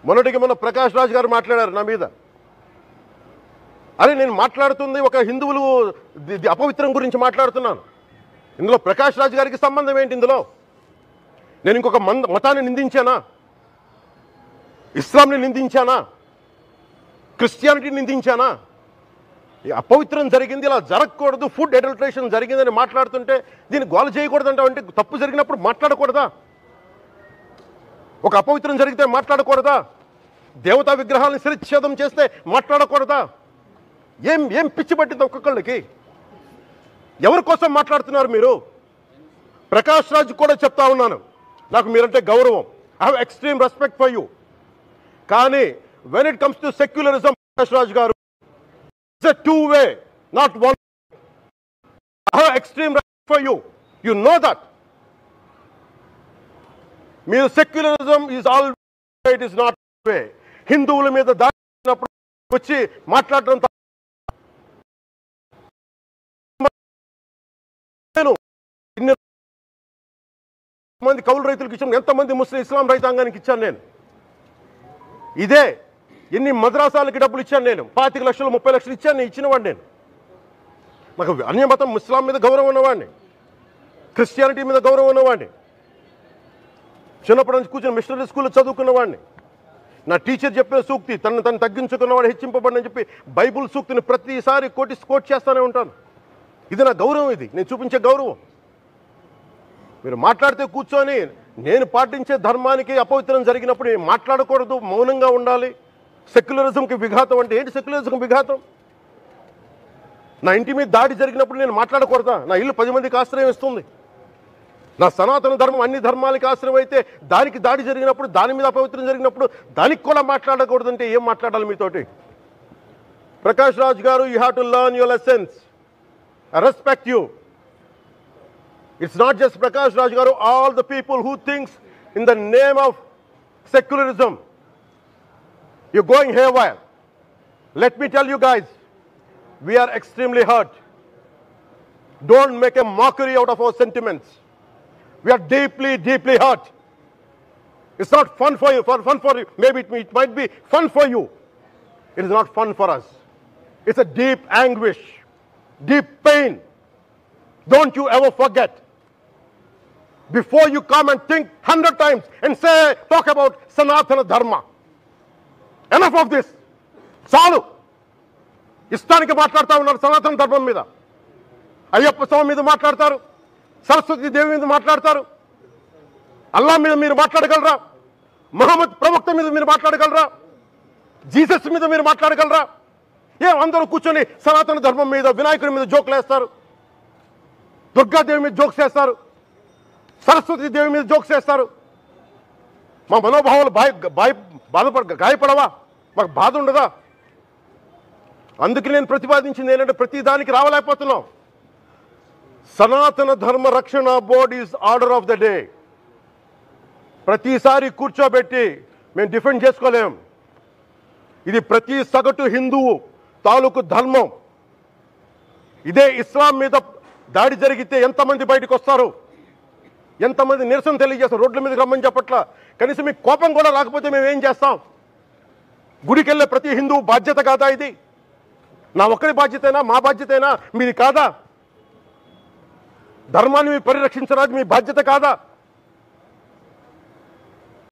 మొన్నటికి మొన్న ప్రకాష్ రాజ్ గారు మాట్లాడారు నా మీద. అరే నేను మాట్లాడుతుంది ఒక హిందువులు అపవిత్రం గురించి మాట్లాడుతున్నాను. ఇందులో ప్రకాష్ రాజ్ గారికి సంబంధం ఏంటి? ఇందులో నేను ఇంకొక మతాన్ని నిందించానా? ఇస్లాంని నిందించానా? క్రిస్టియానిటీని నిందించానా? అపవిత్రం జరిగింది, ఇలా జరగకూడదు, ఫుడ్ అడల్టరేషన్ జరిగిందని మాట్లాడుతుంటే దీన్ని గోల చేయకూడదంటే అంటే తప్పు జరిగినప్పుడు మాట్లాడకూడదా? ఒక అపవిత్రం జరిగితే మాట్లాడకూడదా? దేవతా విగ్రహాలను శిరచ్ఛేదం చేస్తే మాట్లాడకూడదా? ఏం పిచ్చి పట్టింది ఒక్కొక్కళ్ళకి? ఎవరి కోసం మాట్లాడుతున్నారు మీరు? ప్రకాష్ రాజ్ కూడా చెప్తా ఉన్నాను, నాకు మీరంటే గౌరవం. I have extreme respect for you. కానీ when it comes to secularism, Prakash Raj గారు, it's a two way, not one. I have extreme respect for you. You know that. మీరు secularism is all it is not way. హిందువుల మీద దాడినప్పుడు వచ్చి మాట్లాడడం మంది కౌలు రైతులకు ఇచ్చాను, ఎంతమంది ముస్లిం ఇస్లాం రైతాంగానికి ఇచ్చాను నేను. ఇదే ఎన్ని మద్రాసాలకి డబ్బులు ఇచ్చాను నేను, 25 లక్షలు 30 లక్షలు ఇచ్చాను. నేను ఇచ్చినవాడిని. నేను నాకు అన్య మతం ఇస్లాం మీద గౌరవం ఉన్నవాడిని, క్రిస్టియానిటీ మీద గౌరవం ఉన్నవాడిని. చిన్నప్పటి నుంచి కూర్చొని మిషనరీ స్కూల్లో చదువుకున్నవాడిని. నా టీచర్ చెప్పిన సూక్తి, తను తగ్గించుకున్నవాడు హెచ్చింపబడిని చెప్పి బైబుల్ సూక్తిని ప్రతిసారి కోట్ చేస్తూనే ఉంటాను. ఇది నా గౌరవం, ఇది నేను చూపించే గౌరవం. మీరు మాట్లాడితే కూర్చొని నేను పాటించే ధర్మానికి అపవిత్రం జరిగినప్పుడు నేను మాట్లాడకూడదు, మౌనంగా ఉండాలి. సెక్యులరిజంకి విఘాతం అంటే ఏంటి? సెక్యులరిజంకి విఘాతం? నా ఇంటి మీద దాడి జరిగినప్పుడు నేను మాట్లాడకూడదా? నా ఇల్లు 10 మందికి ఆశ్రయం ఇస్తుంది. నా సనాతన ధర్మం అన్ని ధర్మాలకి ఆశ్రయం అయితే దానికి దాడి జరిగినప్పుడు, దాని మీద అపవిత్రం జరిగినప్పుడు దానికి కూడా మాట్లాడకూడదంటే ఏం మాట్లాడాలి మీతోటి? ప్రకాష్ రాజ్ గారు, you have to learn your lessons. I respect you. It's not just Prakash Raj Garu, all the people who thinks in the name of secularism, you're going haywire. Let me tell you guys, we are extremely hurt. Don't make a mockery out of our sentiments. We are deeply, deeply hurt. It's not fun for you, maybe it might be fun for you. It is not fun for us. It's a deep anguish, deep pain. Don't you ever forget. Before you come and think 100 times and talk about Sanatana Dharma. Enough of this. చాలు. ఇష్టానికి మాట్లాడుతూ ఉన్నారు సనాతన ధర్మం మీద. అయ్యప్ప స్వామి మీద మాట్లాడతారు, సరస్వతి దేవి మీద మాట్లాడతారు. అల్లా మీద మీరు మాట్లాడగలరా? మహమ్మద్ ప్రవక్త మీద మీరు మాట్లాడగలరా? జీసస్ మీద మీరు మాట్లాడగలరా? అందరూ కూర్చొని సనాతన ధర్మం మీద, వినాయకుడి మీద జోకులు వేస్తారు, దుర్గాదేవి మీద జోక్స్ వేస్తారు, సరస్వతి దేవి మీద జోక్స్ వేస్తారు. మా మనోభావాలు గాయపడవా? మాకు బాధ ఉండదా? అందుకే నేను ప్రతిపాదించింది ఏంటంటే ప్రతి దానికి రావలేకపోతున్నాం. సనాతన ధర్మ రక్షణ board is order of the day. ప్రతిసారి కూర్చోబెట్టి మేము డిఫెండ్ చేసుకోలేం. ఇది ప్రతి సగటు హిందువు తాలూకు ధర్మం. ఇదే ఇస్లాం మీద దాడి జరిగితే ఎంతమంది బయటకు వస్తారు? ఎంతమంది నిరసన తెలియజేస్తారు? రోడ్ల మీదకి రమ్మని చెప్పట్లా. కనీసం మీకు కోపం కూడా రాకపోతే మేము ఏం చేస్తాం? గుడికి వెళ్ళే ప్రతి హిందువు బాధ్యత కాదా ఇది? నా ఒక్కరి బాధ్యతైనా, మా బాధ్యతైనా, మీది కాదా? ధర్మాన్ని మీరు పరిరక్షించడానికి మీ బాధ్యత కాదా?